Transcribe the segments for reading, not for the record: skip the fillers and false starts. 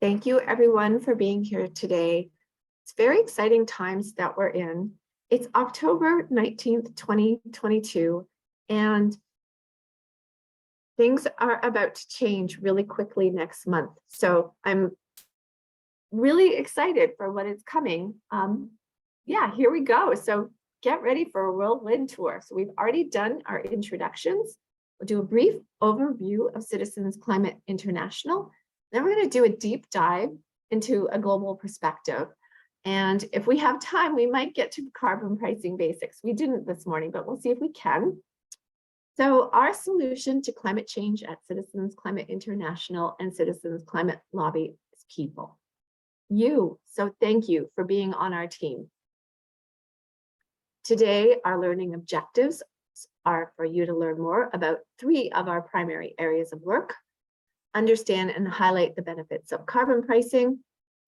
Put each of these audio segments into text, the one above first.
Thank you everyone for being here today. It's very exciting times that we're in. It's October 19th, 2022, and things are about to change really quickly next month. So I'm really excited for what is coming. Yeah, here we go. So get ready for a whirlwind tour. So we've already done our introductions. We'll do a brief overview of Citizens Climate International. Then we're going to do a deep dive into a global perspective. And if we have time, we might get to carbon pricing basics. We didn't this morning, but we'll see if we can. So our solution to climate change at Citizens Climate International and Citizens Climate Lobby is people. You. So thank you for being on our team. Today, our learning objectives are for you to learn more about 3 of our primary areas of work, understand and highlight the benefits of carbon pricing,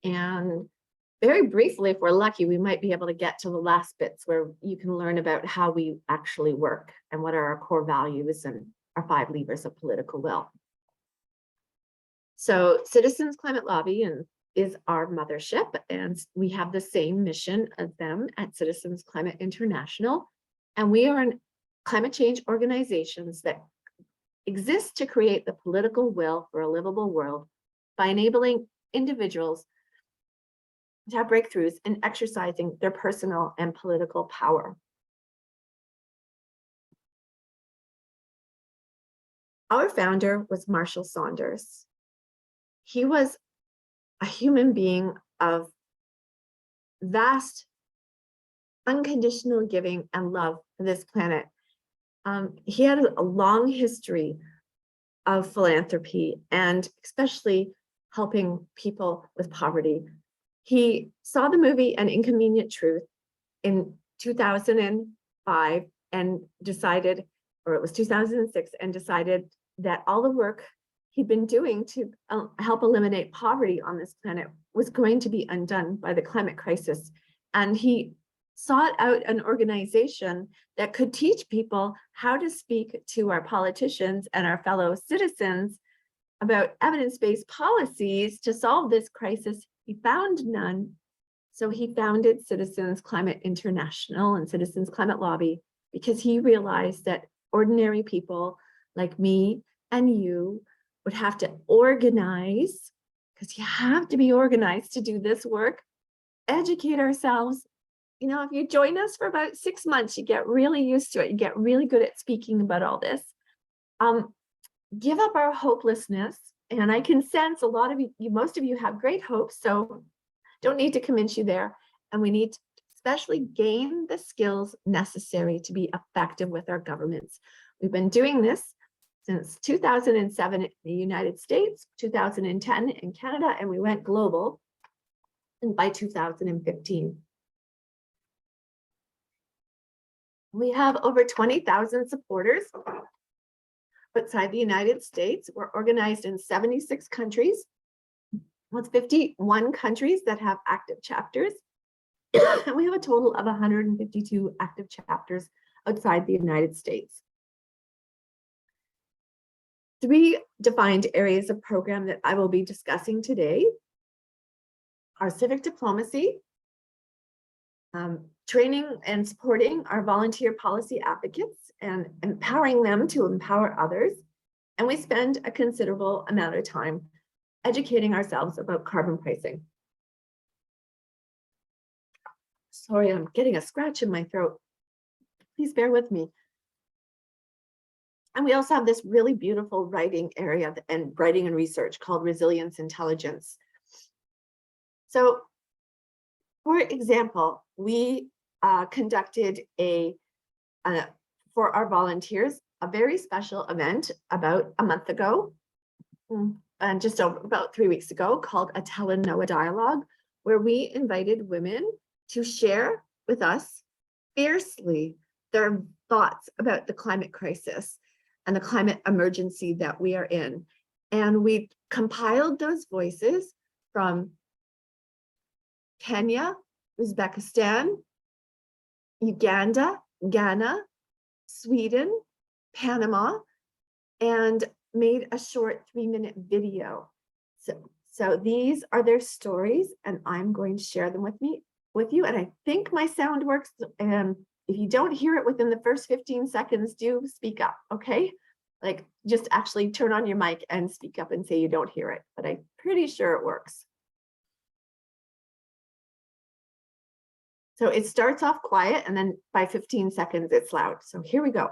and very briefly, if we're lucky, we might be able to get to the last bits where you can learn about how we actually work and what are our core values and our 5 levers of political will. So Citizens Climate Lobby is our mothership, and we have the same mission as them at Citizens Climate International. And we are climate change organizations that exist to create the political will for a livable world by enabling individuals to have breakthroughs in exercising their personal and political power. Our founder was Marshall Saunders. He was a human being of vast, unconditional giving and love for this planet. He had a long history of philanthropy and especially helping people with poverty. He saw the movie An Inconvenient Truth in 2005 and decided, or it was 2006, and decided that all the work he'd been doing to help eliminate poverty on this planet was going to be undone by the climate crisis. And he sought out an organization that could teach people how to speak to our politicians and our fellow citizens about evidence-based policies to solve this crisis. He found none, so he founded Citizens Climate International and Citizens Climate Lobby because he realized that ordinary people like me and you would have to organize, because you have to be organized to do this work, educate ourselves. You know, if you join us for about 6 months, you get really used to it. You get really good at speaking about all this. Give up our hopelessness. And I can sense a lot of you, most of you have great hopes, so don't need to convince you there. And we need to especially gain the skills necessary to be effective with our governments. We've been doing this since 2007 in the United States, 2010 in Canada, and we went global by 2015. We have over 20,000 supporters outside the United States. We're organized in 76 countries, with 51 countries that have active chapters. And we have a total of 152 active chapters outside the United States. 3 defined areas of program that I will be discussing today are civic diplomacy, training and supporting our volunteer policy advocates and empowering them to empower others. And we spend a considerable amount of time educating ourselves about carbon pricing. Sorry, I'm getting a scratch in my throat. Please bear with me. And we also have this really beautiful writing area and writing and research called resilience intelligence. So, for example, we conducted for our volunteers a very special event about a month ago, and just about 3 weeks ago, called a Tell and Noah Dialogue, where we invited women to share with us fiercely their thoughts about the climate crisis and the climate emergency that we are in. And we compiled those voices from Kenya, Uzbekistan, Uganda, Ghana, Sweden, Panama, and made a short 3-minute video. So these are their stories, and I'm going to share them with you. And I think my sound works. And if you don't hear it within the first 15 seconds, do speak up, okay? Like just actually turn on your mic and speak up and say you don't hear it, but I'm pretty sure it works. So it starts off quiet, and then by 15 seconds, it's loud. So here we go.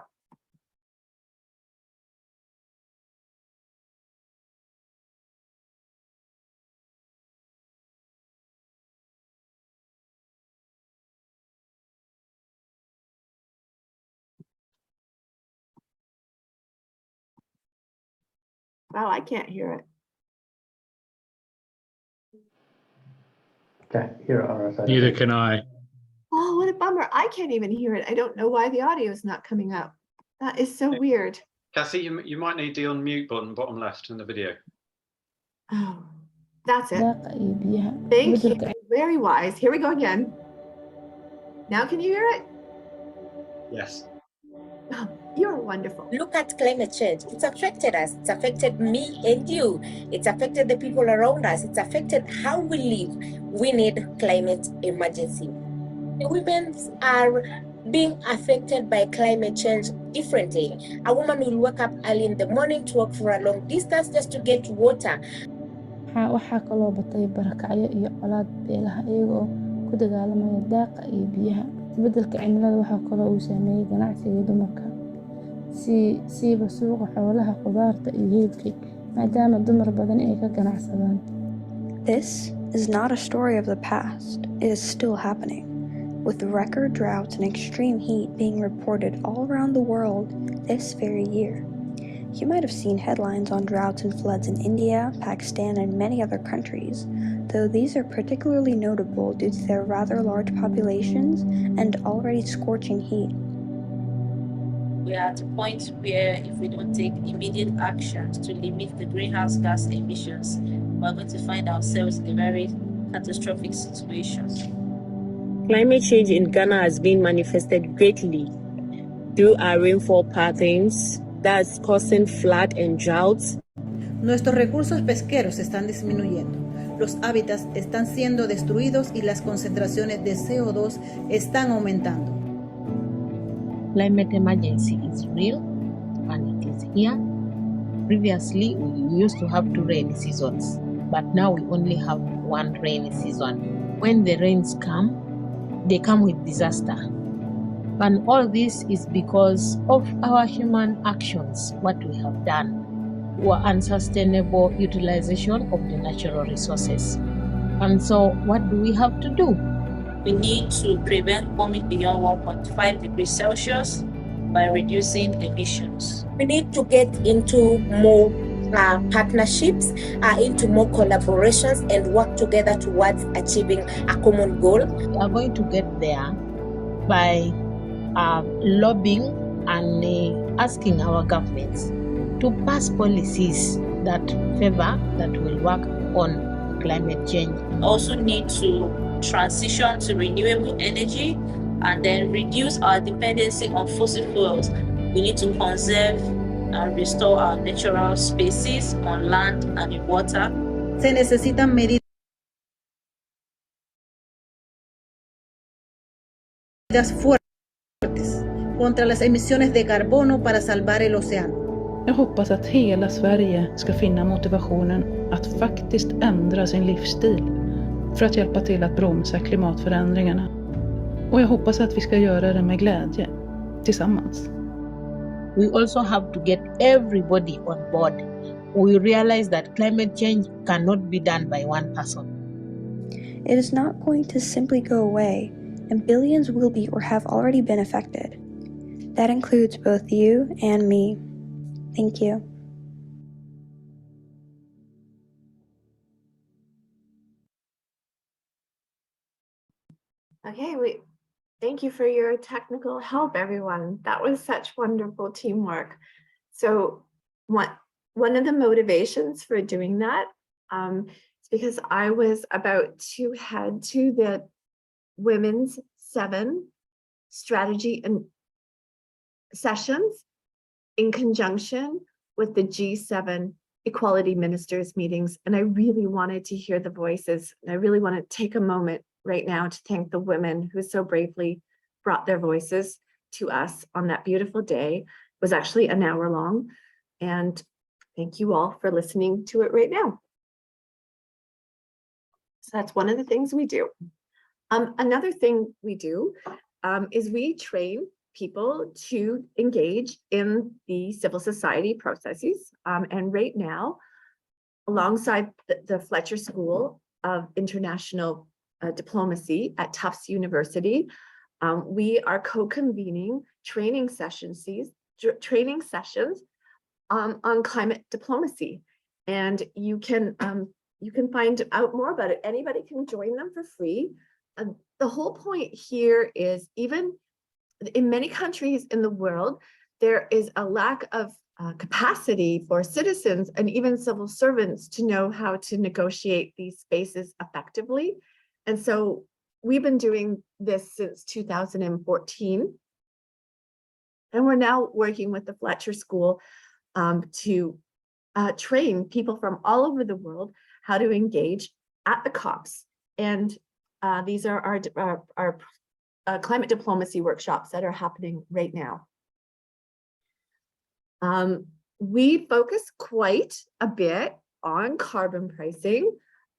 Wow, I can't hear it. Can't hear it on our side. Neither can I. Oh, what a bummer. I can't even hear it. I don't know why the audio is not coming up. That is so weird. Cassie, you might need the unmute button bottom left in the video. Oh, that's it. Thank you. Very wise. Here we go again. Now can you hear it? Yes. Oh, you're wonderful. Look at climate change. It's affected us. It's affected me and you. It's affected the people around us. It's affected how we live. We need climate emergency. The women are being affected by climate change differently. A woman will wake up early in the morning to walk for a long distance just to get water. waxaa kaloo batay barakacyo iyo colaad beelaha iyagoo ku dagaalamaya daaqa iyo biyaha. Isbeddelka cimilada waxaa kaloo uu saameeyay ganacsiga dumarka, siiba suuqa xoolaha, khudaarta iyo hilibka, maadaama dumar badan ay ka ganacsadaan. This is not a story of the past. It is still happening, with record droughts and extreme heat being reported all around the world this very year. You might have seen headlines on droughts and floods in India, Pakistan, and many other countries, though these are particularly notable due to their rather large populations and already scorching heat. We are at a point where if we don't take immediate actions to limit the greenhouse gas emissions, we're going to find ourselves in a very catastrophic situation. Climate change in Ghana has been manifested greatly through our rainfall patterns that's causing flood and droughts. Nuestros recursos pesqueros están disminuyendo, los hábitats están siendo destruidos y las concentraciones de CO2 están aumentando. Climate emergency is real and it is here. Previously, we used to have 2 rainy seasons, but now we only have 1 rainy season. When the rains come, they come with disaster. And all this is because of our human actions, what we have done, or unsustainable utilization of the natural resources. And so what do we have to do? We need to prevent warming beyond 1.5 degrees Celsius by reducing emissions. We need to get into more partnerships, into more collaborations, and work together towards achieving a common goal. We are going to get there by lobbying and asking our governments to pass policies that favor, that will work on climate change. Also need to transition to renewable energy and then reduce our dependency on fossil fuels. We need to conserve and restore our natural spaces on land and in water. Se necesitan medidas fuertes contra las emisiones de carbono para salvar el océano. Jag hoppas att hela Sverige ska finna motivationen att faktiskt ändra sin livsstil för att hjälpa till att bromsa klimatförändringarna. Och jag hoppas att vi ska göra det med glädje, tillsammans. We also have to get everybody on board. We realize that climate change cannot be done by one person. It is not going to simply go away, and billions will be or have already been affected. That includes both you and me. Thank you. Okay, thank you for your technical help, everyone. That was such wonderful teamwork. So one of the motivations for doing that is because I was about to head to the Women's 7 strategy and sessions in conjunction with the G7 equality ministers meetings, and I really wanted to hear the voices. And I really want to take a moment right now to thank the women who so bravely brought their voices to us on that beautiful day. It was actually an hour long, and thank you all for listening to it right now. So that's one of the things we do. Another thing we do is we train people to engage in the civil society processes. And right now, alongside the Fletcher School of International Diplomacy at Tufts University, we are co-convening training sessions on climate diplomacy. And you can find out more about it. Anybody can join them for free. The whole point here is, even in many countries in the world, there is a lack of capacity for citizens and even civil servants to know how to negotiate these spaces effectively. And so we've been doing this since 2014. And we're now working with the Fletcher School to train people from all over the world how to engage at the COPs. And these are our climate diplomacy workshops that are happening right now. We focus quite a bit on carbon pricing,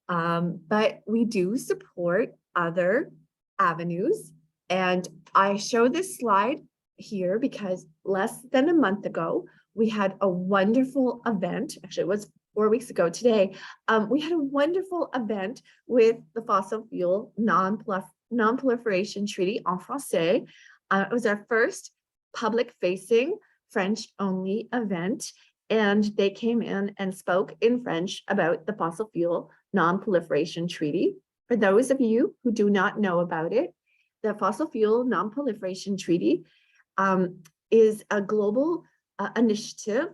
but we do support other avenues. And I show this slide here because less than a month ago, we had a wonderful event. Actually, it was 4 weeks ago today. We had a wonderful event with the Fossil Fuel Non-Proliferation Treaty en français. It was our first public-facing French-only event, and they came in and spoke in French about the Fossil Fuel Non-Proliferation Treaty. For those of you who do not know about it, the Fossil Fuel Non-Proliferation Treaty is a global initiative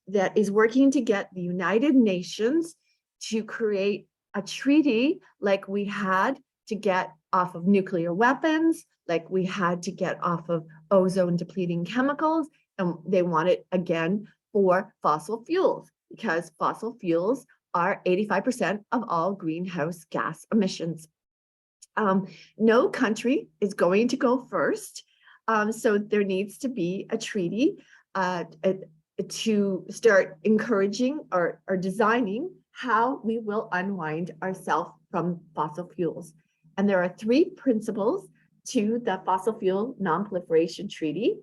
that is working to get the United Nations to create a treaty like we had to get off of nuclear weapons, like we had to get off of ozone depleting chemicals, and they want it again for fossil fuels, because fossil fuels are 85% of all greenhouse gas emissions. No country is going to go first, so there needs to be a treaty to start encouraging or designing how we will unwind ourselves from fossil fuels. And there are 3 principles to the Fossil Fuel Non-Proliferation Treaty.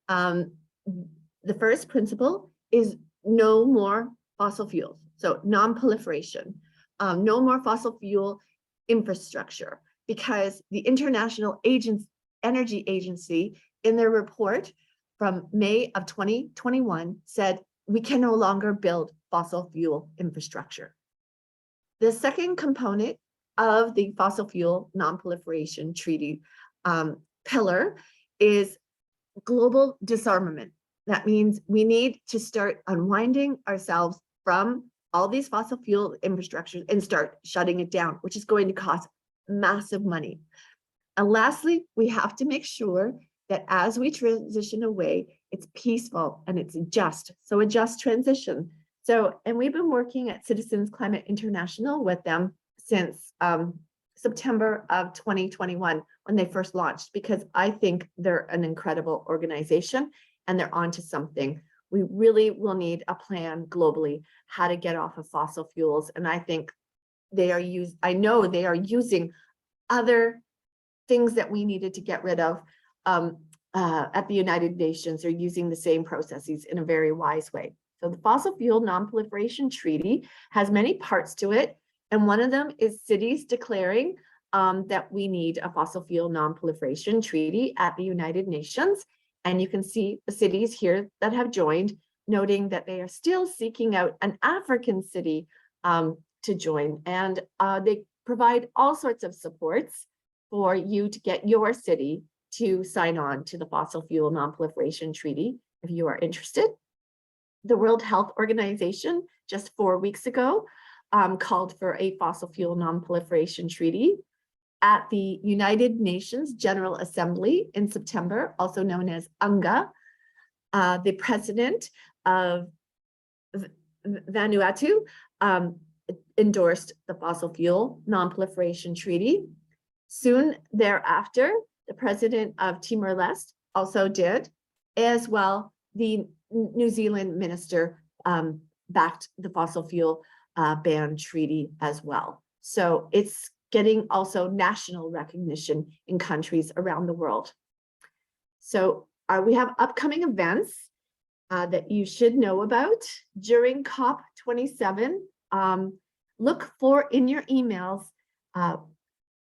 The first principle is no more fossil fuels, so non-proliferation, no more fossil fuel infrastructure, because the International Energy Agency, in their report from May of 2021, said we can no longer build fossil fuel infrastructure. The second component of the Fossil Fuel Non-Proliferation Treaty pillar is global disarmament. That means we need to start unwinding ourselves from all these fossil fuel infrastructures and start shutting it down, which is going to cost massive money. And lastly, we have to make sure that as we transition away, it's peaceful and it's just. So a just transition. So, and we've been working at Citizens Climate International with them since September of 2021 when they first launched, because I think they're an incredible organization and they're onto something. We really will need a plan globally how to get off of fossil fuels. And I think I know they are using other things that we needed to get rid of at the United Nations. They're using the same processes in a very wise way. So the Fossil Fuel Non-Proliferation Treaty has many parts to it. And one of them is cities declaring that we need a fossil fuel non-proliferation treaty at the United Nations. And you can see the cities here that have joined, noting that they are still seeking out an African city to join. And they provide all sorts of supports for you to get your city to sign on to the Fossil Fuel Non-Proliferation Treaty if you are interested. The World Health Organization just 4 weeks ago called for a fossil fuel non-proliferation treaty at the United Nations General Assembly in September, also known as UNGA. The president of Vanuatu endorsed the fossil fuel non-proliferation treaty. Soon thereafter, the president of Timor-Leste also did, as well. The New Zealand minister backed the fossil fuel ban treaty as well. So it's getting also national recognition in countries around the world. So we have upcoming events that you should know about during COP27. Look for in your emails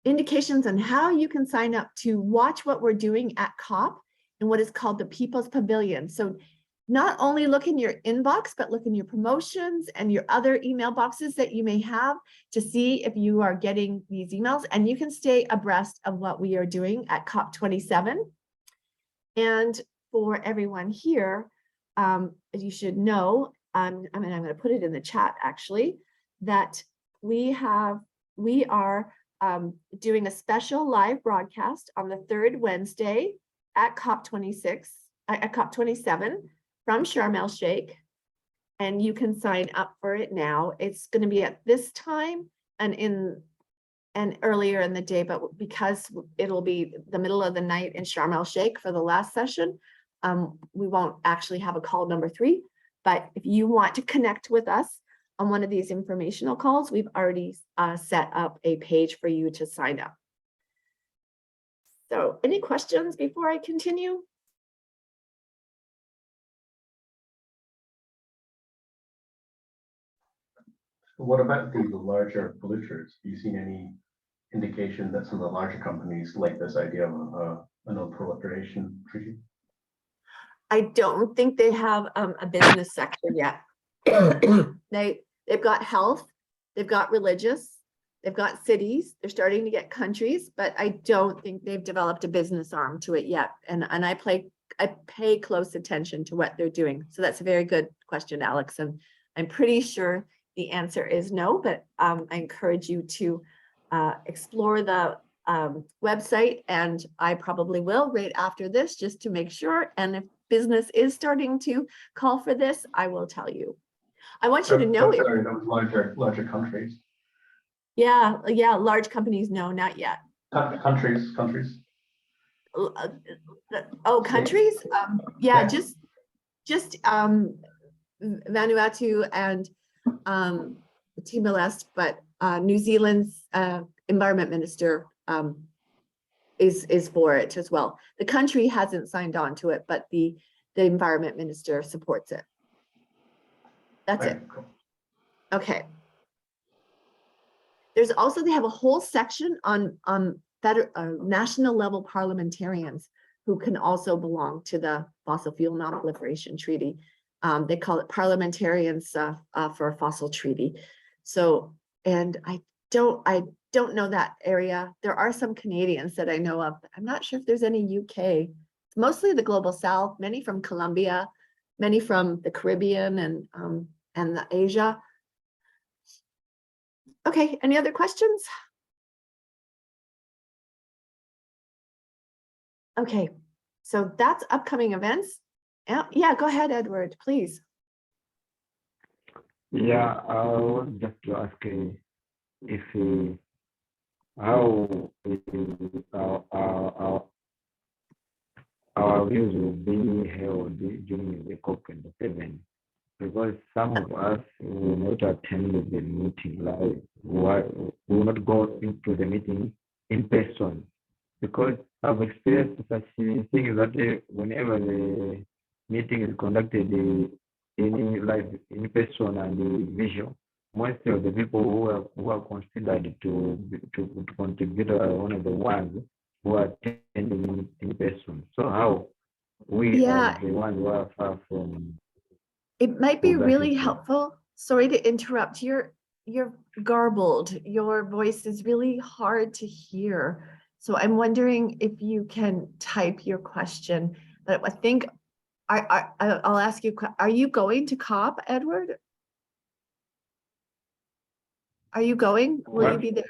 indications on how you can sign up to watch what we're doing at COP in what is called the People's Pavilion. So not only look in your inbox, but look in your promotions and your other email boxes that you may have to see if you are getting these emails, and you can stay abreast of what we are doing at COP27. And for everyone here, as you should know, I'm going to put it in the chat actually, that we are doing a special live broadcast on the third Wednesday at COP27 from Sharm el Sheikh, and you can sign up for it now. It's going to be at this time and earlier in the day, but because it'll be the middle of the night in Sharm el Sheikh for the last session, we won't actually have a call number 3. But if you want to connect with us on one of these informational calls, we've already set up a page for you to sign up. So any questions before I continue? What about the larger polluters? Have you seen any indication that some of the larger companies like this idea of a non-proliferation treaty? I don't think they have a business sector yet. They've got health, they've got religious, they've got cities, they're starting to get countries, but I don't think they've developed a business arm to it yet. And I pay close attention to what they're doing. So that's a very good question, Alex. And I'm pretty sure the answer is no, but I encourage you to explore the website, and I probably will right after this just to make sure. And if business is starting to call for this, I will tell you. I want you to know it. Sorry, that was larger countries. Yeah, large companies, no, not yet. Countries. Oh, countries? Yeah, just Vanuatu and Timor-Leste, but New Zealand's environment minister is for it as well. The country hasn't signed on to it, but the environment minister supports it. That's it. Cool. Okay. There's also, they have a whole section on national level parliamentarians who can also belong to the fossil fuel non-proliferation treaty. They call it parliamentarians for a fossil treaty. So, and I don't know that area. There are some Canadians that I know of. I'm not sure if there's any UK. It's mostly the global South, many from Colombia, many from the Caribbean and the Asia. Okay, any other questions? Okay, so that's upcoming events. Yeah, go ahead, Edward, please. Yeah, I was just to ask if how our views will be held during the COP27, because some of us will not attend the meeting live, will not go into the meeting in person, because I've experienced such things that whenever the meeting is conducted in live, in person and visual, most of the people who are considered to contribute are one of the ones who are attending in person. So how we are the ones who are far from. It might be really helpful. Sorry to interrupt. You're garbled. Your voice is really hard to hear. So I'm wondering if you can type your question. But I think I'll ask you, are you going to COP, Edward? Are you going? Will you be there?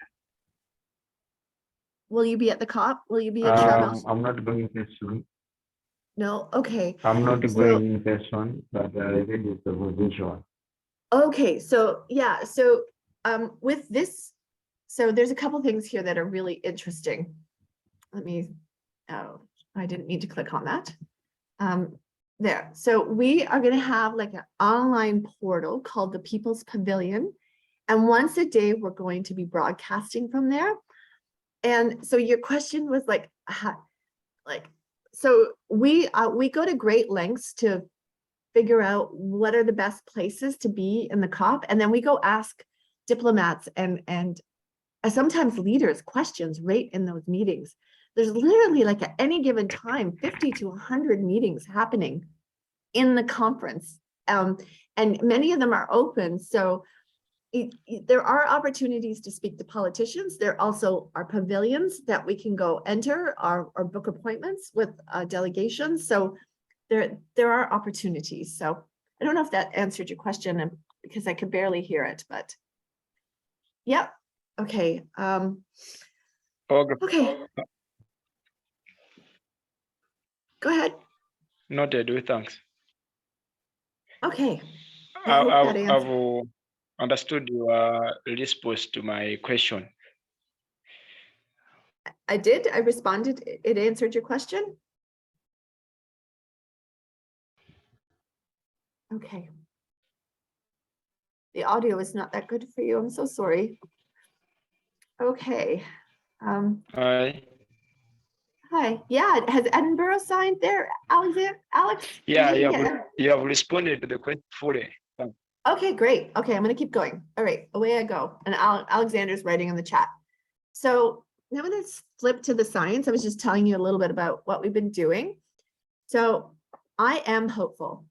Will you be at the COP? Will you be at Sharm el Sheikh? I'm not going to soon. No? Okay. I'm not going in person, but I read it over visual. Okay, so yeah, so with this, so there's a couple things here that are really interesting. Let me, oh, I didn't mean to click on that. There, so we are going to have like an online portal called the People's Pavilion. And once a day, we're going to be broadcasting from there. And so your question was like, so we go to great lengths to figure out what are the best places to be in the COP. And then we go ask diplomats and sometimes leaders questions right in those meetings. There's literally like at any given time, 50 to 100 meetings happening in the conference. And many of them are open. So there are opportunities to speak to politicians. There also are pavilions that we can go enter or book appointments with delegations. So there are opportunities. So I don't know if that answered your question because I could barely hear it, but yep. Okay. Okay. Go ahead. Noted. Thanks. Okay. I hope that answered. I've understood your response to my question. I did. I responded. It answered your question. Okay. The audio is not that good for you. I'm so sorry. Okay. Hi. Hi. Yeah. Has Edinburgh signed there, Alex? Yeah, you have responded to the question fully. Thanks. Okay, great. Okay, I'm going to keep going. All right, away I go. And Alexander's writing in the chat. So now I'm going to flip to the science. I was just telling you a little bit about what we've been doing. So I am hopeful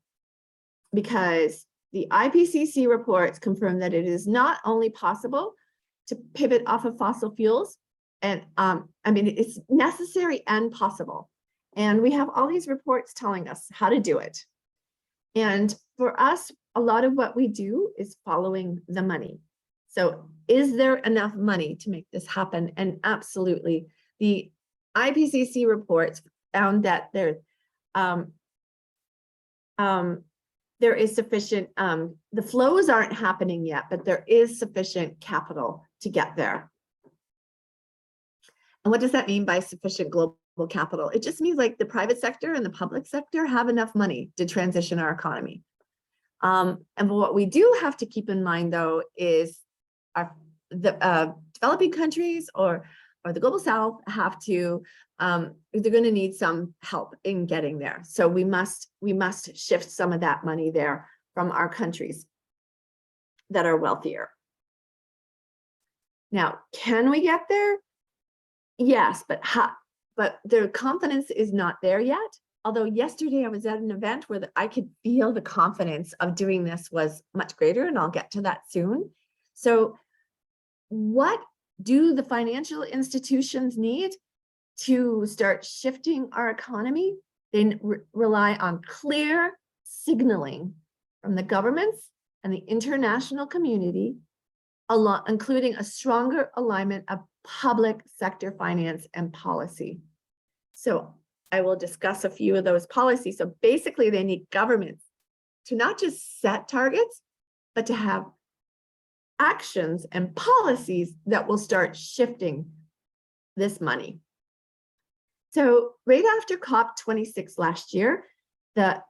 because the IPCC reports confirm that it is not only possible to pivot off of fossil fuels, and I mean, it's necessary and possible. And we have all these reports telling us how to do it. And for us, a lot of what we do is following the money. So is there enough money to make this happen? And absolutely, the IPCC reports found that there is sufficient, the flows aren't happening yet, but there is sufficient capital to get there. And what does that mean by sufficient global capital? It just means like the private sector and the public sector have enough money to transition our economy. And what we do have to keep in mind, though, is the developing countries or the global south have to, they're going to need some help in getting there. So we must shift some of that money there from our countries that are wealthier. Now, can we get there? Yes, but their confidence is not there yet. Although yesterday I was at an event where I could feel the confidence of doing this was much greater, and I'll get to that soon. So what do the financial institutions need to start shifting our economy? They rely on clear signaling from the governments and the international community, including a stronger alignment of public sector finance and policy. So I will discuss a few of those policies. So basically they need governments to not just set targets, but to have actions and policies that will start shifting this money. So right after COP26 last year, the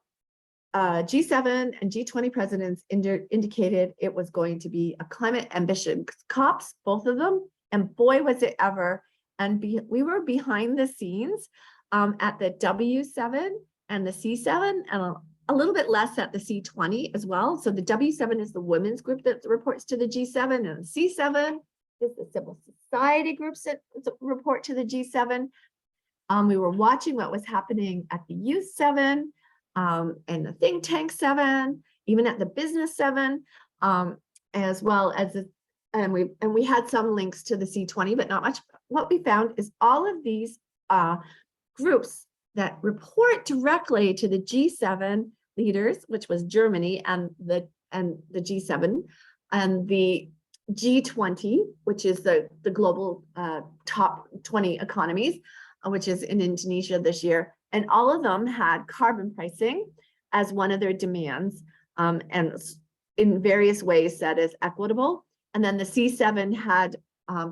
G7 and G20 presidents indicated it was going to be a climate ambition COPs, both of them, and boy, was it ever. And we were behind the scenes at the W7 and the C7, and a little bit less at the C20 as well. So the W7 is the women's group that reports to the G7, and the C7 is the civil society groups that report to the G7. We were watching what was happening at the Youth 7 and the Think Tank 7, even at the Business 7, as well as and we had some links to the C20, but not much. What we found is all of these groups that report directly to the G7 leaders, which was Germany and the G7, and the G20, which is the global top 20 economies, which is in Indonesia this year. And all of them had carbon pricing as one of their demands. And in various ways said as equitable. And then the C7 had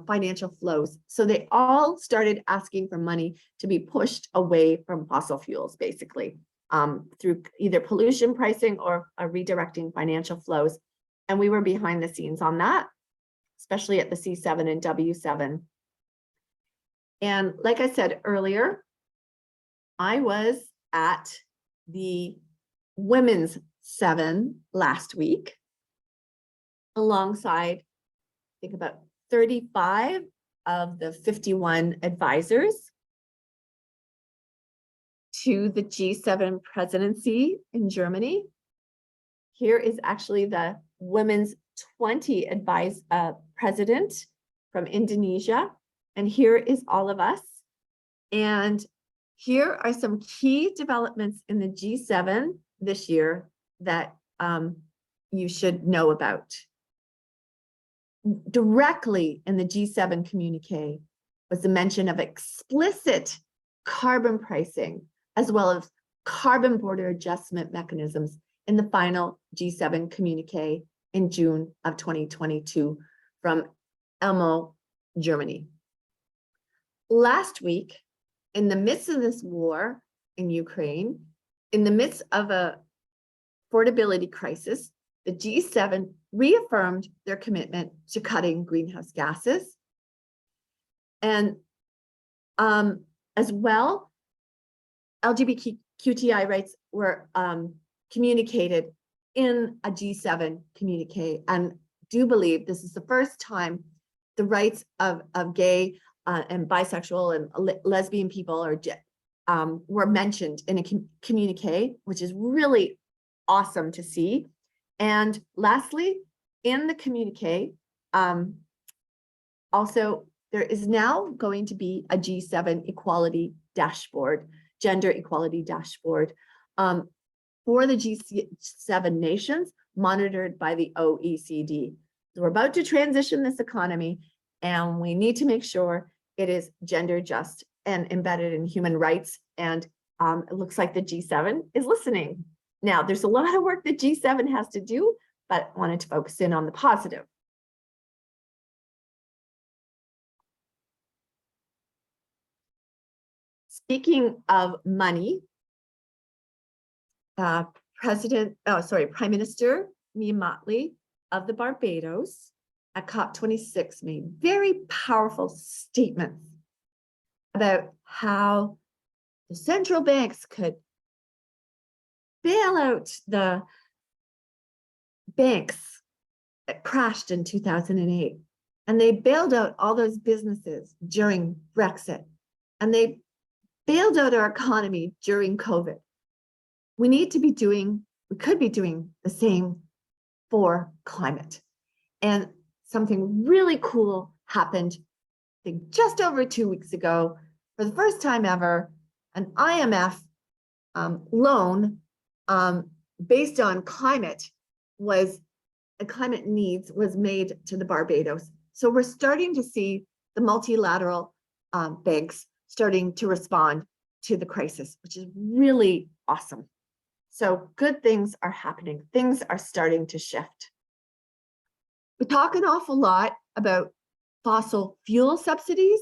financial flows. So they all started asking for money to be pushed away from fossil fuels, basically, through either pollution pricing or redirecting financial flows. And we were behind the scenes on that, especially at the C7 and W7. And like I said earlier, I was at the Women's 7 last week, alongside, I think, about 35 of the 51 advisors to the G7 presidency in Germany. Here is actually the Women's 20 president from Indonesia. And here is all of us. And here are some key developments in the G7 this year that you should know about. Directly in the G7 communique was the mention of explicit carbon pricing, as well as carbon border adjustment mechanisms in the final G7 communique in June of 2022 from Elmo, Germany. Last week, in the midst of this war in Ukraine, in the midst of a affordability crisis, the G7 reaffirmed their commitment to cutting greenhouse gases. And as well, LGBTQI rights were communicated in a G7 communique, and do believe this is the first time the rights of gay and bisexual and lesbian people were mentioned in a communique, which is really awesome to see. And lastly, in the communique, also, there is now going to be a G7 equality dashboard, gender equality dashboard, for the G7 nations, monitored by the OECD. So we're about to transition this economy, and we need to make sure it is gender just and embedded in human rights. And it looks like the G7 is listening. Now, there's a lot of work that G7 has to do, but I wanted to focus in on the positive. Speaking of money, Prime Minister Mia Mottley of the Barbados at COP26 made very powerful statements about how the central banks could bail out the banks that crashed in 2008. And they bailed out all those businesses during Brexit. And they bailed out our economy during COVID. We could be doing the same for climate. And something really cool happened, I think, just over 2 weeks ago. For the first time ever, an IMF loan based on climate needs was made to the Barbados. So we're starting to see the multilateral banks starting to respond to the crisis, which is really awesome. So good things are happening. Things are starting to shift. We talk an awful lot about fossil fuel subsidies.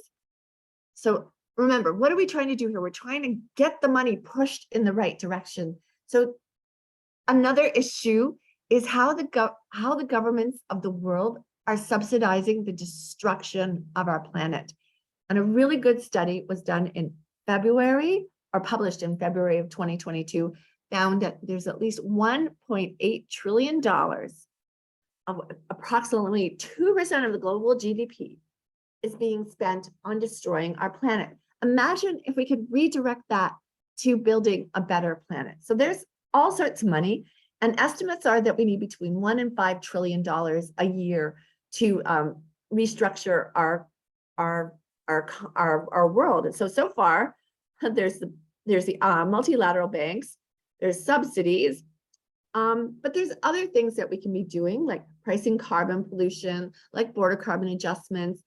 So remember, what are we trying to do here? We're trying to get the money pushed in the right direction. So another issue is how the governments of the world are subsidizing the destruction of our planet. And a really good study was done in February, or published in February of 2022, found that there's at least $1.8 trillion of approximately 2% of the global GDP is being spent on destroying our planet. Imagine if we could redirect that to building a better planet. So there's all sorts of money, and estimates are that we need between $1 and $5 trillion a year to restructure our world. And so far, there's the multilateral banks, there's subsidies, but there's other things that we can be doing, like pricing carbon pollution, like border carbon adjustments.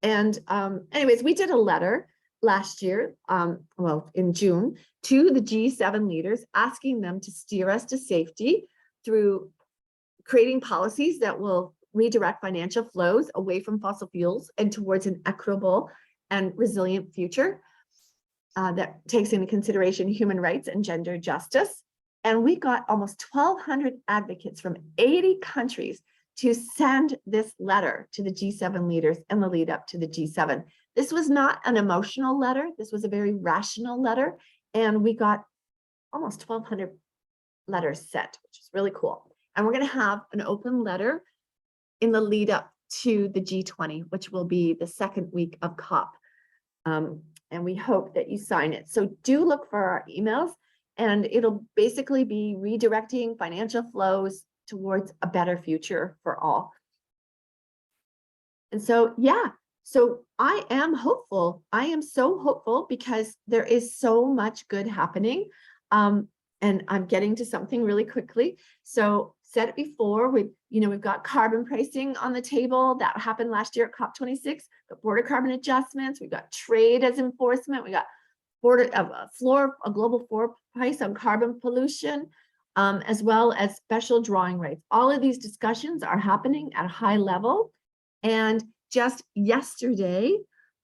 Anyways, we did a letter last year, in June, to the G7 leaders, asking them to steer us to safety through creating policies that will redirect financial flows away from fossil fuels and towards an equitable and resilient future that takes into consideration human rights and gender justice. And we got almost 1,200 advocates from 80 countries to send this letter to the G7 leaders in the lead up to the G7. This was not an emotional letter. This was a very rational letter. And we got almost 1,200 letters sent, which is really cool. And we're going to have an open letter in the lead up to the G20, which will be the second week of COP. And we hope that you sign it. So do look for our emails, and it'll basically be redirecting financial flows towards a better future for all. And so, yeah, so I am hopeful. I am so hopeful because there is so much good happening. And I'm getting to something really quickly. So said it before, we've got carbon pricing on the table that happened last year at COP26, got border carbon adjustments, we've got trade as enforcement, we got a global floor price on carbon pollution, as well as special drawing rights. All of these discussions are happening at a high level. And just yesterday,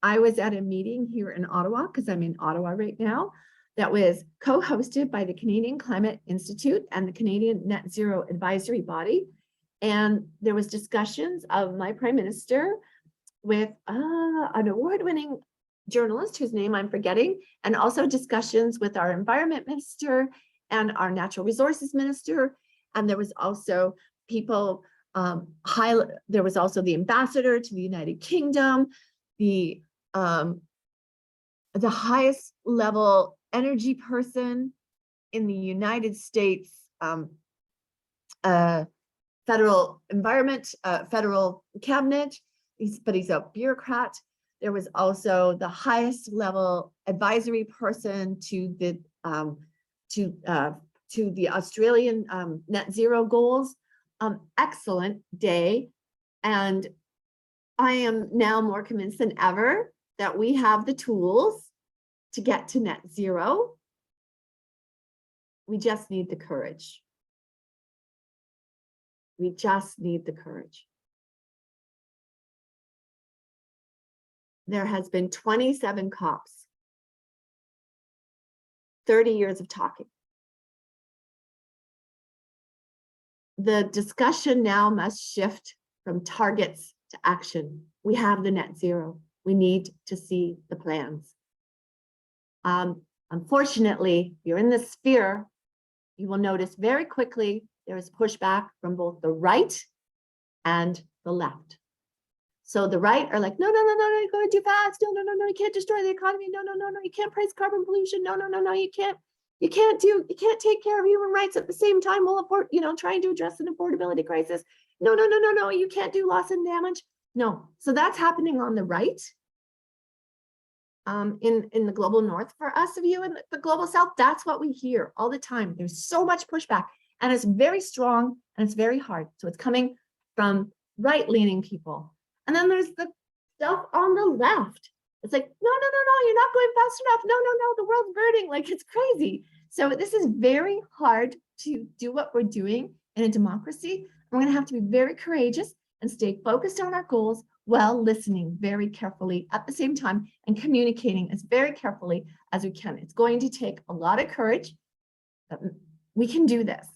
I was at a meeting here in Ottawa, because I'm in Ottawa right now, that was co-hosted by the Canadian Climate Institute and the Canadian Net Zero Advisory Body. And there was discussions of my Prime Minister with an award-winning journalist whose name I'm forgetting, and also discussions with our Environment Minister and our Natural Resources Minister. And there was also people, there was also the ambassador to the United Kingdom, the highest level energy person in the United States, federal environment, federal cabinet, but he's a bureaucrat. There was also the highest level advisory person to the Australian net zero goals. Excellent day. And I am now more convinced than ever that we have the tools to get to net zero. We just need the courage. We just need the courage. There has been 27 COPs, 30 years of talking. The discussion now must shift from targets to action. We have the net zero. We need to see the plans. Unfortunately, if you're in this sphere, you will notice very quickly there is pushback from both the right and the left. So the right are like, no, you're going too fast. No, you can't destroy the economy. No, you can't price carbon pollution. No, you can't take care of human rights at the same time while trying to address an affordability crisis. No, you can't do loss and damage. No, so that's happening on the right. In the global north for us of you, in the global south, that's what we hear all the time. There's so much pushback, and it's very strong and it's very hard. So it's coming from right-leaning people. And then there's the stuff on the left. It's like, no, you're not going fast enough. No, the world's burning. Like, it's crazy. So this is very hard to do what we're doing in a democracy. We're going to have to be very courageous and stay focused on our goals while listening very carefully at the same time and communicating as very carefully as we can. It's going to take a lot of courage, but we can do this.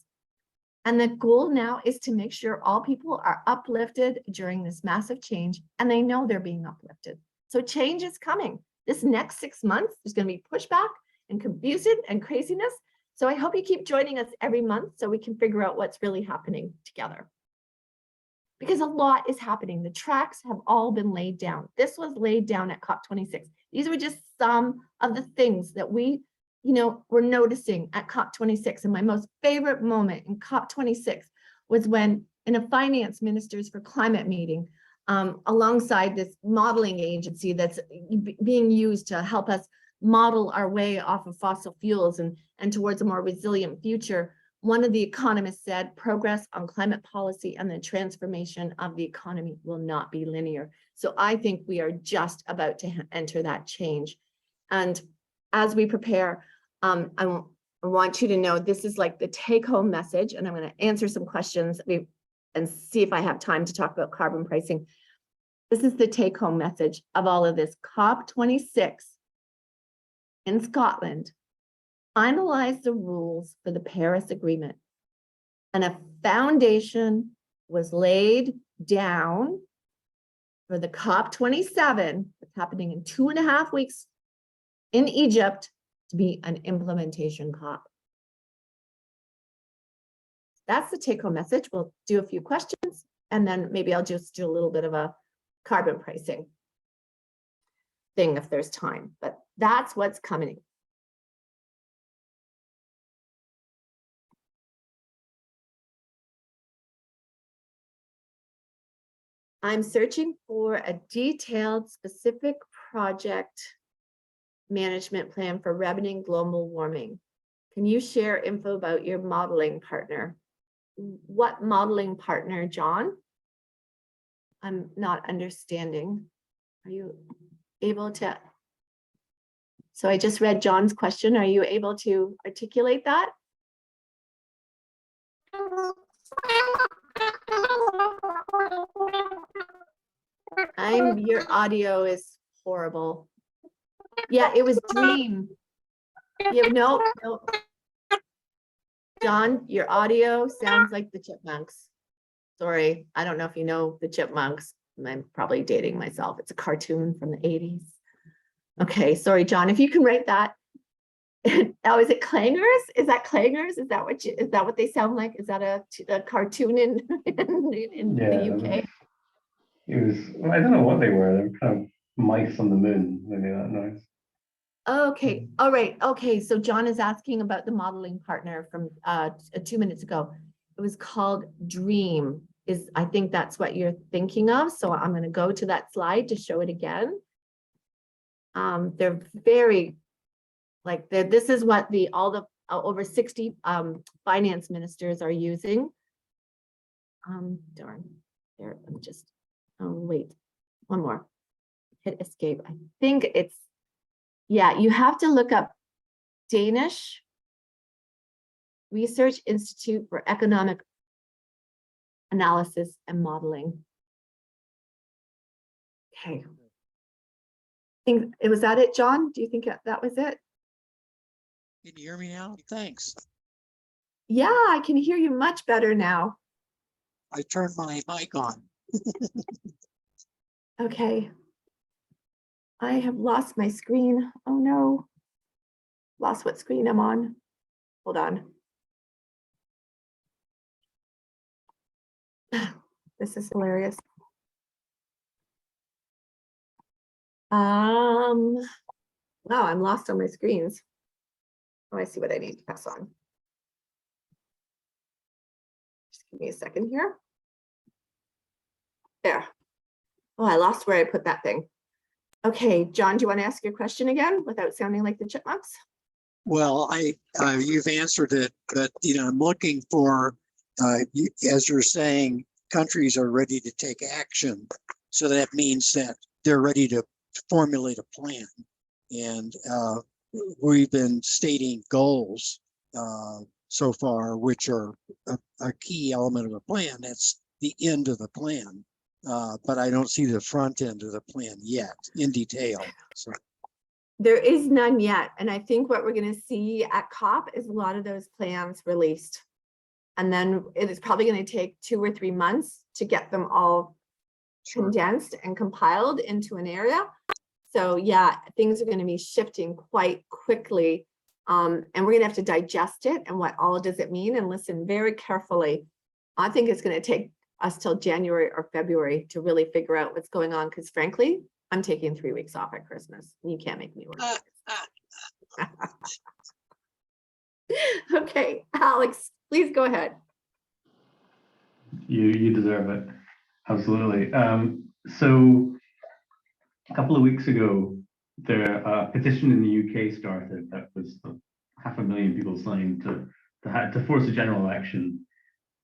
And the goal now is to make sure all people are uplifted during this massive change, and they know they're being uplifted. So change is coming. This next 6 months, there's going to be pushback and confusion and craziness. So I hope you keep joining us every month so we can figure out what's really happening together. Because a lot is happening. The tracks have all been laid down. This was laid down at COP26. These were just some of the things that we we're noticing at COP26. And my most favorite moment in COP26 was when in a finance ministers for climate meeting, alongside this modeling agency that's being used to help us model our way off of fossil fuels and towards a more resilient future, one of the economists said, progress on climate policy and the transformation of the economy will not be linear. So I think we are just about to enter that change. And as we prepare, I want you to know this is like the take-home message, and I'm going to answer some questions. and see if I have time to talk about carbon pricing. This is the take-home message of all of this. COP26 in Scotland finalized the rules for the Paris Agreement, and a foundation was laid down for the COP27 that's happening in 2.5 weeks in Egypt to be an implementation COP. That's the take-home message. We'll do a few questions, and then maybe I'll just do a little bit of a carbon pricing thing if there's time, but that's what's coming. I'm searching for a detailed, specific project management plan for remedying global warming. Can you share info about your modeling partner? What modeling partner, John? I'm not understanding. Are you able to? So I just read John's question. Are you able to articulate that? Your audio is horrible. Yeah, it was Dream. Yeah, no. John, your audio sounds like the Chipmunks. Sorry, I don't know if you know the Chipmunks. I'm probably dating myself. It's a cartoon from the 80s. Okay, sorry, John, if you can write that. Oh, is it clangers? Is that clangers? Is that what they sound like? Is that a cartoon in the UK? It was, I don't know what they were. They were kind of mice on the moon, maybe that noise. Okay, all right. Okay, so John is asking about the modeling partner from 2 minutes ago. It was called Dream. I think that's what you're thinking of. So I'm going to go to that slide to show it again. They're very this is what all the over 60 finance ministers are using. Darn, there. I'm just. Oh wait, one more. Hit escape. I think it's. Yeah, you have to look up Danish Research Institute for Economic Analysis and Modeling. Okay. Was that it, John? Do you think that was it? Can you hear me now? Thanks. Yeah, I can hear you much better now. I turned my mic on. Okay. I have lost my screen. Oh no. Lost what screen I'm on. Hold on. This is hilarious. Wow, I'm lost on my screens. Oh, I see what I need to press on. Just give me a second here. There. Oh, I lost where I put that thing. Okay, John, do you want to ask your question again without sounding like the Chipmunks? Well, you've answered it, but I'm looking for, as you're saying, countries are ready to take action. So that means that they're ready to formulate a plan. And we've been stating goals so far, which are a key element of a plan. That's the end of the plan. But I don't see the front end of the plan yet in detail. So. There is none yet. And I think what we're going to see at COP is a lot of those plans released. And then it is probably going to take 2 or 3 months to get them all condensed and compiled into an area. So yeah, things are going to be shifting quite quickly. And we're going to have to digest it and what all does it mean and listen very carefully. I think it's going to take us till January or February to really figure out what's going on. Because frankly, I'm taking 3 weeks off at Christmas. You can't make me work. Okay, Alex, please go ahead. You deserve it. Absolutely. So a couple of weeks ago, a petition in the UK started that was 500,000 people signed to force a general election,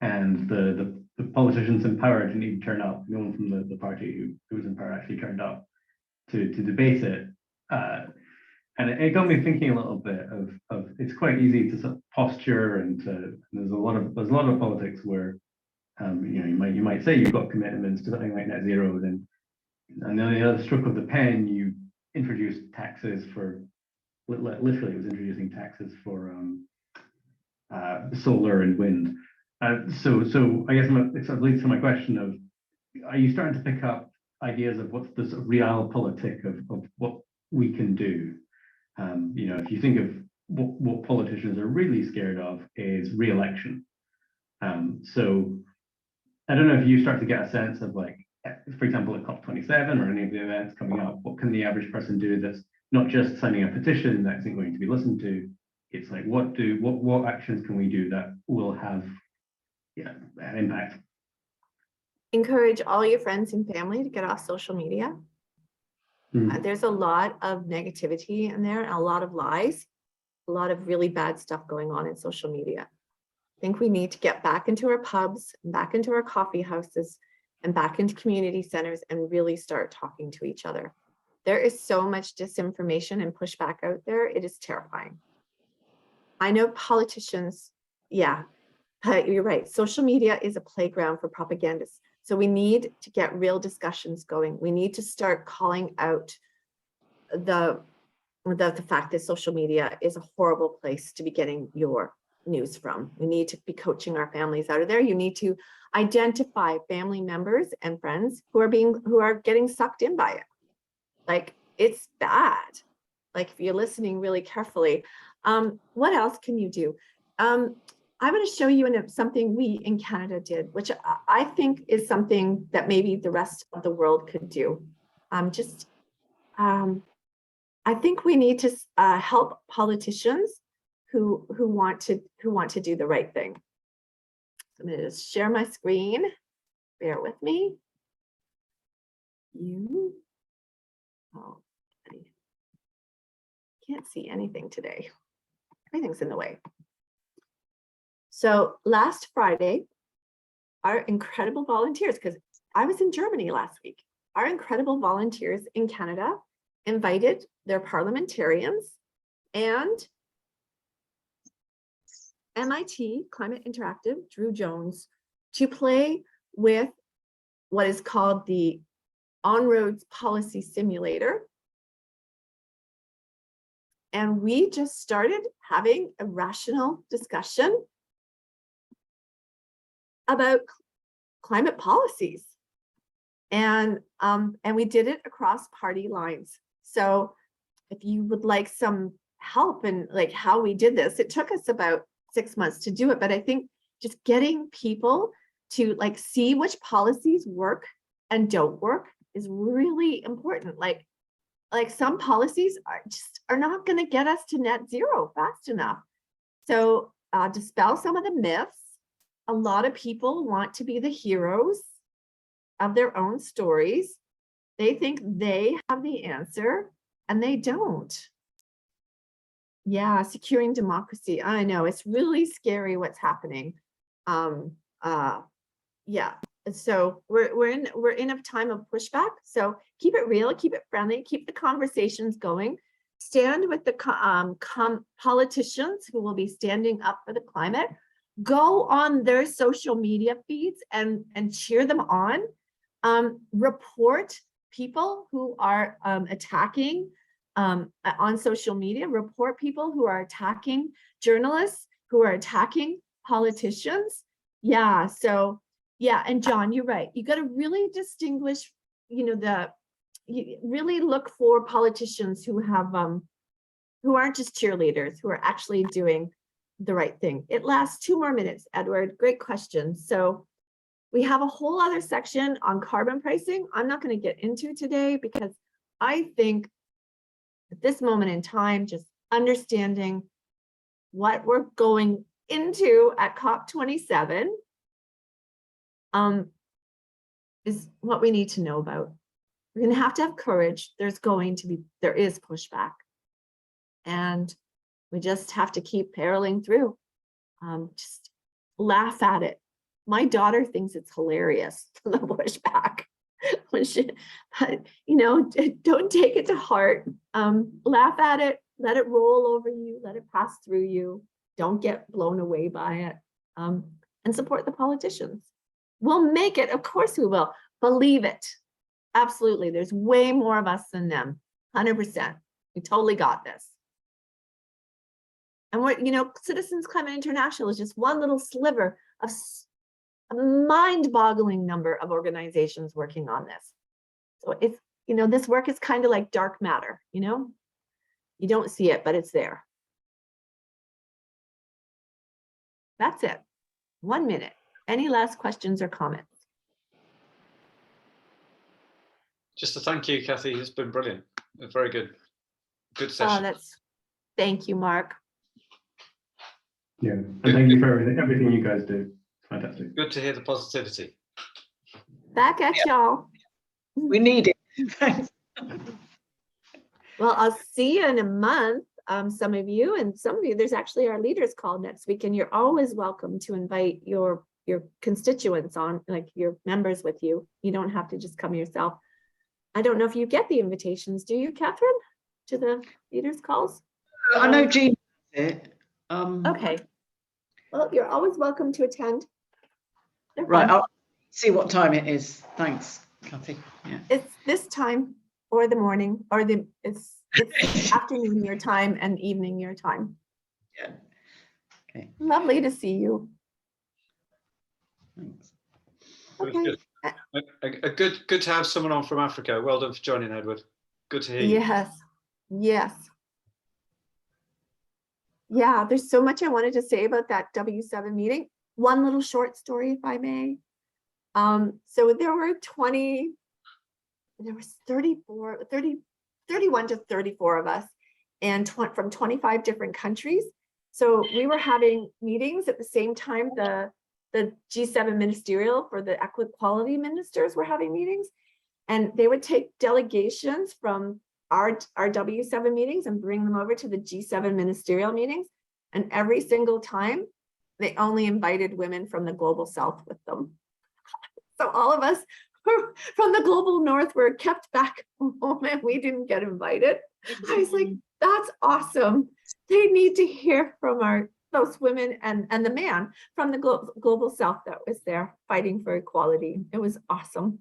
and the politicians in power didn't even turn up. No one from the party who was in power actually turned up to debate it. And it got me thinking a little bit of it's quite easy to sort of posture and there's a lot of politics where You might say you've got commitments to something like net zero, and then the other stroke of the pen, you introduce taxes for, literally it was introducing taxes for solar and wind. So I guess it sort of leads to my question of, are you starting to pick up ideas of what's the sort of realpolitik of what we can do? If you think of what politicians are really scared of is re-election. So I don't know if you start to get a sense of, like, for example, at COP27 or any of the events coming up, what can the average person do that's not just signing a petition that isn't going to be listened to? It's like, what actions can we do that will have an impact? Encourage all your friends and family to get off social media. There's a lot of negativity in there and a lot of lies, a lot of really bad stuff going on in social media. I think we need to get back into our pubs, back into our coffee houses, and back into community centers and really start talking to each other. There is so much disinformation and pushback out there. It is terrifying. I know politicians, yeah, you're right. Social media is a playground for propagandists. So we need to get real discussions going. We need to start calling out the fact that social media is a horrible place to be getting your news from. We need to be coaching our families out of there. You need to identify family members and friends who are getting sucked in by it. Like, it's bad. Like, if you're listening really carefully, what else can you do? I'm going to show you something we in Canada did, which I think is something that maybe the rest of the world could do. I think we need to help politicians who want to do the right thing. I'm going to just share my screen. Bear with me. Oh, I can't see anything today. Everything's in the way. So last Friday, our incredible volunteers, because I was in Germany last week, our incredible volunteers in Canada invited their parliamentarians and MIT Climate Interactive, Drew Jones, to play with what is called the On-Roads Policy Simulator. And we just started having a rational discussion about climate policies. And we did it across party lines. So if you would like some help in like how we did this, it took us about 6 months to do it. But I think just getting people to like see which policies work and don't work is really important. Like some policies are not going to get us to net zero fast enough. So dispel some of the myths. A lot of people want to be the heroes of their own stories. They think they have the answer and they don't. Yeah, securing democracy. I know it's really scary what's happening. Yeah, so we're in a time of pushback. So keep it real, keep it friendly, keep the conversations going. Stand with the politicians who will be standing up for the climate. Go on their social media feeds and cheer them on. Report people who are attacking on social media. Report people who are attacking journalists, who are attacking politicians. Yeah, so yeah, and John, you're right. You got to really distinguish, you really look for politicians who have who aren't just cheerleaders, who are actually doing the right thing. It lasts 2 more minutes, Edward. Great question. So we have a whole other section on carbon pricing. I'm not going to get into today because I think at this moment in time, just understanding what we're going into at COP27 is what we need to know about. We're going to have courage. There is pushback. And we just have to keep barreling through. Just laugh at it. My daughter thinks it's hilarious, the pushback. When don't take it to heart. Laugh at it, let it roll over you, let it pass through you. Don't get blown away by it. And support the politicians. We'll make it. Of course we will. Believe it. Absolutely. There's way more of us than them. 100%. We totally got this. And what, Citizens Climate International is just one little sliver of a mind-boggling number of organizations working on this. So it's, this work is kind of like dark matter, you don't see it, but it's there. That's it. 1 minute. Any last questions or comments? Just a thank you, Kathy. It's been brilliant. Very good. Good session. Thank you, Mark. Yeah, and thank you for everything you guys do. Fantastic. Good to hear the positivity. Back at y'all. We need it. Thanks. Well, I'll see you in a month. Some of you, there's actually our leaders call next week, and you're always welcome to invite your constituents on, like your members with you. You don't have to just come yourself. I don't know if you get the invitations, do you, Catherine, to the leaders calls? I know Jean does it. Okay. Well, you're always welcome to attend. Right, I'll see what time it is. Thanks, Kathy. Yeah. It's this time or the morning, or it's afternoon your time and evening your time. Yeah. Okay. Lovely to see you. Thanks. Okay. Good to have someone on from Africa. Well done for joining, Edward. Good to hear you. Yes. Yeah, there's so much I wanted to say about that W7 meeting. One little short story, if I may. So there were 31 to 34 of us, and from 25 different countries. So we were having meetings at the same time. The G7 ministerial for the equality ministers were having meetings, and they would take delegations from our W7 meetings and bring them over to the G7 ministerial meetings. And every single time they only invited women from the global south with them. So all of us from the global north were kept back home and we didn't get invited. I was like, that's awesome. They need to hear from those women and the man from the global south that was there fighting for equality. It was awesome.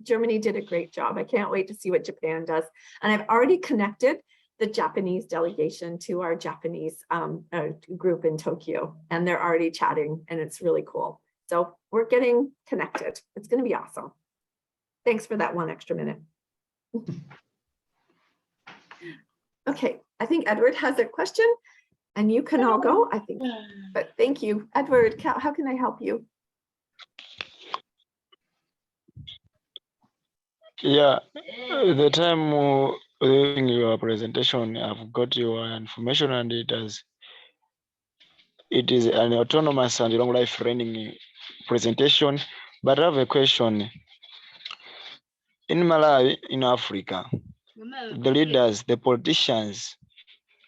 Germany did a great job. I can't wait to see what Japan does. And I've already connected the Japanese delegation to our Japanese group in Tokyo, and they're already chatting, and it's really cool. So we're getting connected. It's going to be awesome. Thanks for that 1 extra minute. Okay, I think Edward has a question, and you can all go, I think. But thank you. Edward, how can I help you? Yeah, the time during your presentation, I've got your information, and it is an autonomous and long life learning presentation. But I have a question. In Malawi, in Africa, the leaders, the politicians,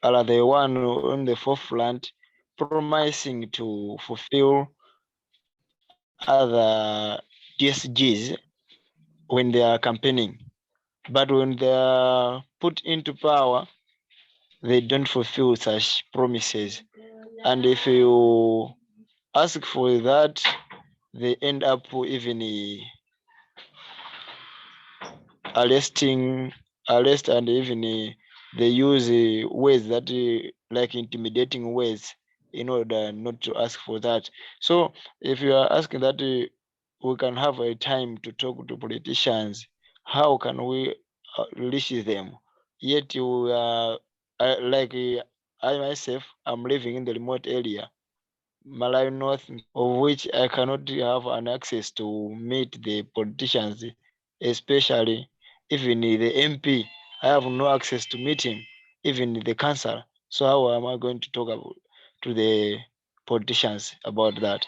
are the one on the forefront promising to fulfill other DSGs when they are campaigning. But when they are put into power, they don't fulfill such promises. And if you ask for that, they end up even arrest, and even they use ways that like intimidating ways in order not to ask for that. So if you are asking that we can have a time to talk to politicians, how can we reach them? Yet you I myself, I'm living in the remote area, Malawi North, of which I cannot have an access to meet the politicians, especially even the MP. I have no access to meet him, even the council. So how am I going to talk to the politicians about that?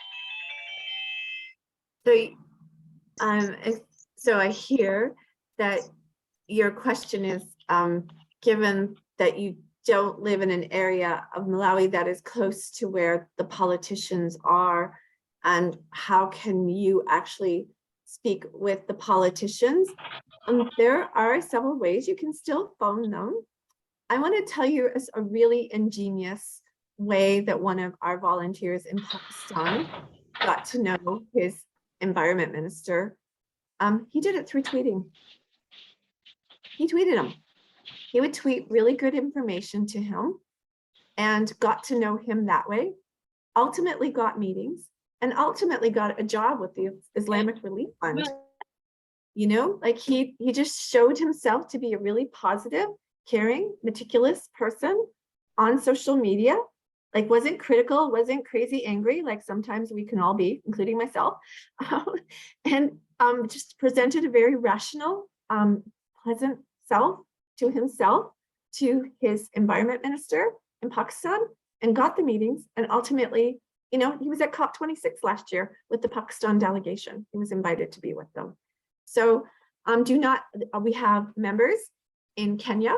So I hear that your question is, given that you don't live in an area of Malawi that is close to where the politicians are, and how can you actually speak with the politicians? There are several ways. You can still phone them. I want to tell you a really ingenious way that one of our volunteers in Pakistan got to know his environment minister, he did it through tweeting. He tweeted him. He would tweet really good information to him and got to know him that way, ultimately got meetings, and ultimately got a job with the Islamic Relief Fund. You know, like he just showed himself to be a really positive, caring, meticulous person on social media, like wasn't critical, wasn't crazy angry, like sometimes we can all be, including myself, and just presented a very rational, pleasant self to himself, to his environment minister in Pakistan, and got the meetings. And ultimately, you know, he was at COP26 last year with the Pakistan delegation. He was invited to be with them. So we have members in Kenya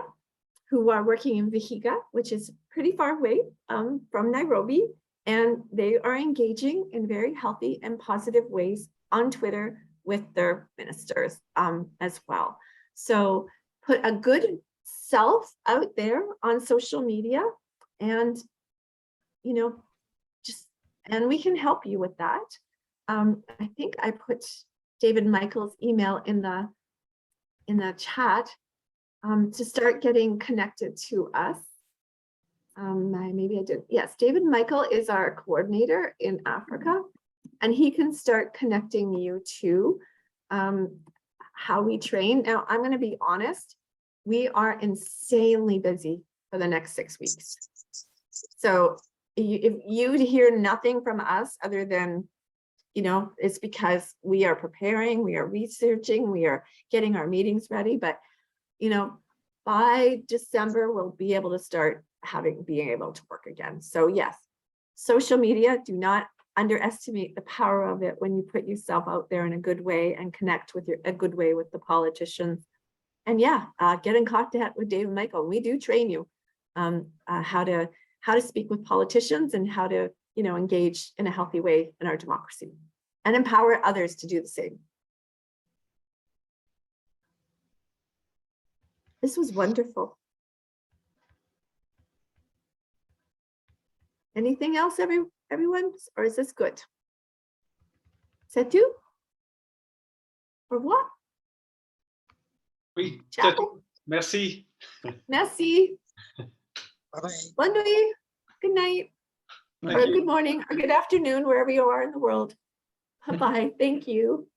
who are working in Vihiga, which is pretty far away from Nairobi, and they are engaging in very healthy and positive ways on Twitter with their ministers as well. So put a good self out there on social media, and you know, and we can help you with that. I think I put David Michael's email in the chat to start getting connected to us. Maybe I did. Yes, David Michael is our coordinator in Africa, and he can start connecting you to how we train. Now, I'm going to be honest, we are insanely busy for the next 6 weeks. So if you hear nothing from us other than, you know, it's because we are preparing, we are researching, we are getting our meetings ready. But, you know, by December, we'll be able to start being able to work again. So yes, social media, do not underestimate the power of it when you put yourself out there in a good way and connect with a good way with the politicians. And yeah, get in contact with David Michael. We do train you how to speak with politicians and how to, you know, engage in a healthy way in our democracy and empower others to do the same. This was wonderful. Anything else, everyone? Or is this good? C'est tout? Au revoir. Oui, ciao. Merci. Merci. Bye-bye. Bonne nuit. Good night. Thank or you. good morning or good afternoon, wherever you are in the world. Bye-bye. Thank you.